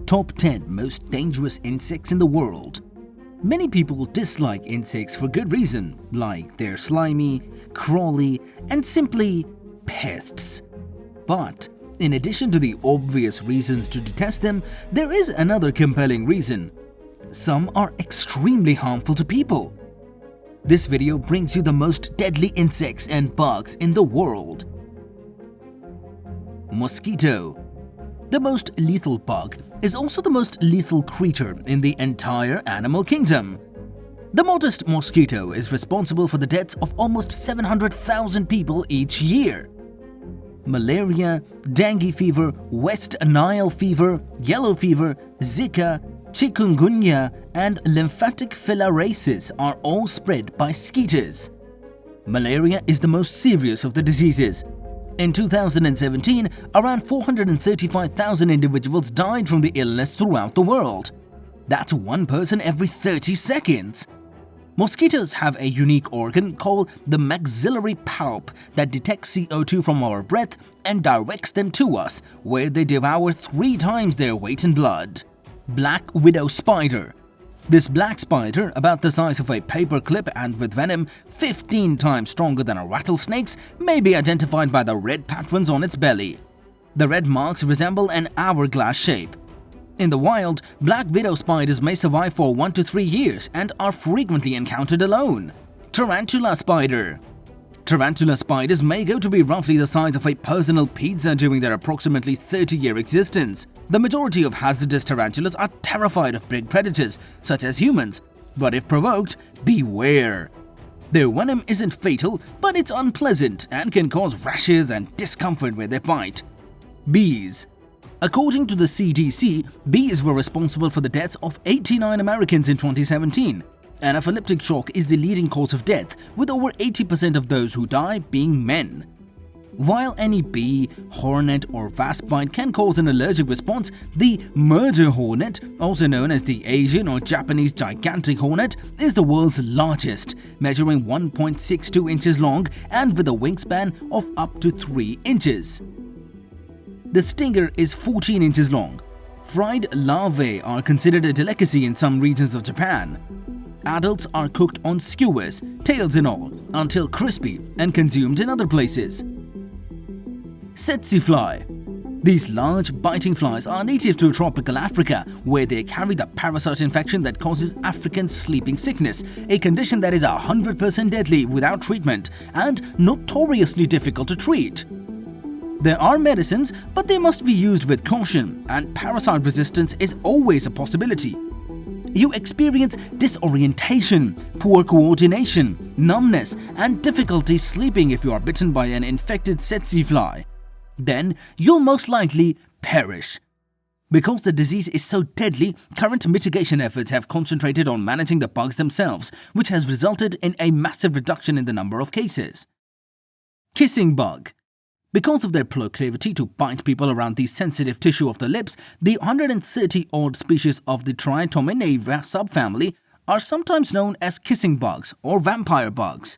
Top 10 Most Dangerous Insects in the World. Many people dislike insects for good reason, like they're slimy, crawly, and simply pests. But in addition to the obvious reasons to detest them, there is another compelling reason. Some are extremely harmful to people. This video brings you the most deadly insects and bugs in the world. Mosquito. The most lethal bug is also the most lethal creature in the entire animal kingdom. The modest mosquito is responsible for the deaths of almost 700,000 people each year. Malaria, dengue fever, West Nile fever, yellow fever, Zika, chikungunya, and lymphatic filariasis are all spread by mosquitoes. Malaria is the most serious of the diseases. In 2017, around 435,000 individuals died from the illness throughout the world. That's one person every 30 seconds. Mosquitoes have a unique organ called the maxillary palp that detects CO2 from our breath and directs them to us, where they devour 3 times their weight in blood. Black widow spider. This black spider, about the size of a paperclip and with venom 15 times stronger than a rattlesnake's, may be identified by the red patterns on its belly. The red marks resemble an hourglass shape. In the wild, black widow spiders may survive for 1 to 3 years and are frequently encountered alone. Tarantula spider. Tarantula spiders may grow to be roughly the size of a personal pizza during their approximately 30-year existence. The majority of hazardous tarantulas are terrified of big predators, such as humans, but if provoked, beware. Their venom isn't fatal, but it's unpleasant and can cause rashes and discomfort where they bite. Bees. According to the CDC, bees were responsible for the deaths of 89 Americans in 2017. Anaphylactic shock is the leading cause of death, with over 80% of those who die being men. While any bee, hornet, or wasp bite can cause an allergic response, the murder hornet, also known as the Asian or Japanese gigantic hornet, is the world's largest, measuring 1.62 inches long and with a wingspan of up to 3 inches. The stinger is 14 inches long. Fried larvae are considered a delicacy in some regions of Japan. Adults are cooked on skewers, tails and all, until crispy and consumed in other places. Tsetse fly. These large, biting flies are native to tropical Africa, where they carry the parasite infection that causes African sleeping sickness, a condition that is 100% deadly without treatment and notoriously difficult to treat. There are medicines, but they must be used with caution, and parasite resistance is always a possibility. You experience disorientation, poor coordination, numbness, and difficulty sleeping if you are bitten by an infected tsetse fly. Then you'll most likely perish. Because the disease is so deadly, current mitigation efforts have concentrated on managing the bugs themselves, which has resulted in a massive reduction in the number of cases. Kissing bug. Because of their proclivity to bite people around the sensitive tissue of the lips, the 130-odd species of the Triatomine subfamily are sometimes known as kissing bugs or vampire bugs.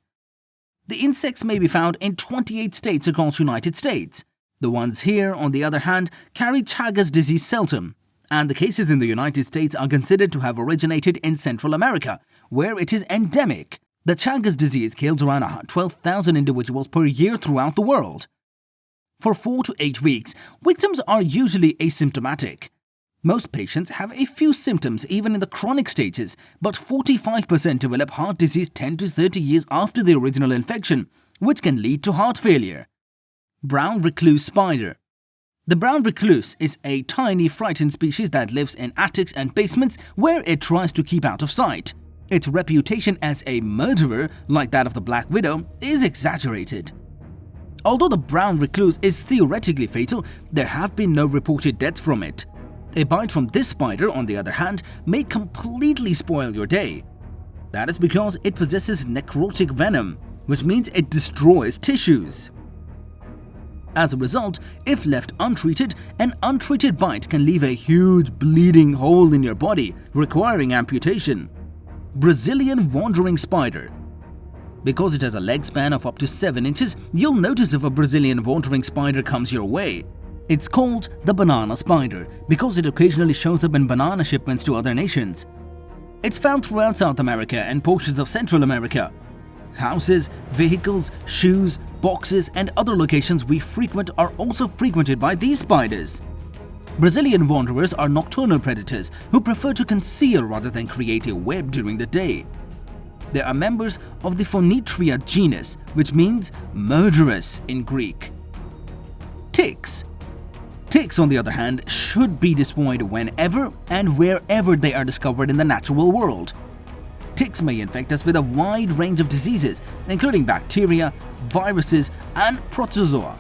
The insects may be found in 28 states across the United States. The ones here, on the other hand, carry Chagas disease seldom, and the cases in the United States are considered to have originated in Central America, where it is endemic. The Chagas disease kills around 12,000 individuals per year throughout the world. For 4 to 8 weeks, victims are usually asymptomatic. Most patients have a few symptoms even in the chronic stages, but 45% develop heart disease 10 to 30 years after the original infection, which can lead to heart failure. Brown recluse spider. The brown recluse is a tiny, frightened species that lives in attics and basements where it tries to keep out of sight. Its reputation as a murderer, like that of the black widow, is exaggerated. Although the brown recluse is theoretically fatal, there have been no reported deaths from it. A bite from this spider, on the other hand, may completely spoil your day. That is because it possesses necrotic venom, which means it destroys tissues. As a result, if left untreated, an untreated bite can leave a huge bleeding hole in your body, requiring amputation. Brazilian wandering spider. Because it has a leg span of up to 7 inches, you'll notice if a Brazilian wandering spider comes your way. It's called the banana spider because it occasionally shows up in banana shipments to other nations. It's found throughout South America and portions of Central America. Houses, vehicles, shoes, boxes, and other locations we frequent are also frequented by these spiders. Brazilian wanderers are nocturnal predators who prefer to conceal rather than create a web during the day. They are members of the Phoenitria genus, which means murderous in Greek. Ticks. Ticks, on the other hand, should be destroyed whenever and wherever they are discovered in the natural world. Ticks may infect us with a wide range of diseases, including bacteria, viruses, and protozoa.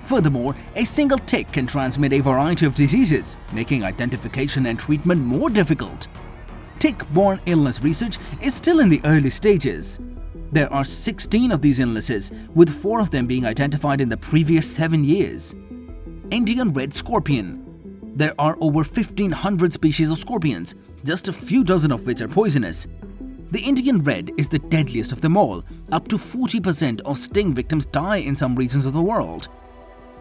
Furthermore, a single tick can transmit a variety of diseases, making identification and treatment more difficult. Tick-borne illness research is still in the early stages. There are 16 of these illnesses, with 4 of them being identified in the previous 7 years. Indian red scorpion. There are over 1,500 species of scorpions, just a few dozen of which are poisonous. The Indian red is the deadliest of them all. Up to 40% of sting victims die in some regions of the world.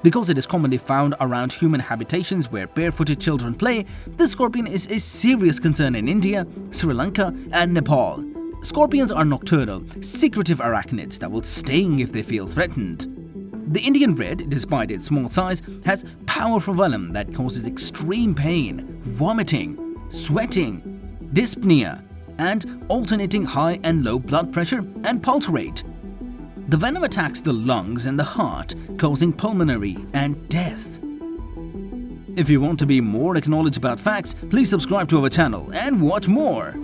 Because it is commonly found around human habitations where barefooted children play, the scorpion is a serious concern in India, Sri Lanka, and Nepal. Scorpions are nocturnal, secretive arachnids that will sting if they feel threatened. The Indian red, despite its small size, has powerful venom that causes extreme pain, vomiting, sweating, dyspnea, and alternating high and low blood pressure and pulse rate. The venom attacks the lungs and the heart, causing pulmonary and death. If you want to be more acknowledged about facts, please subscribe to our channel and watch more.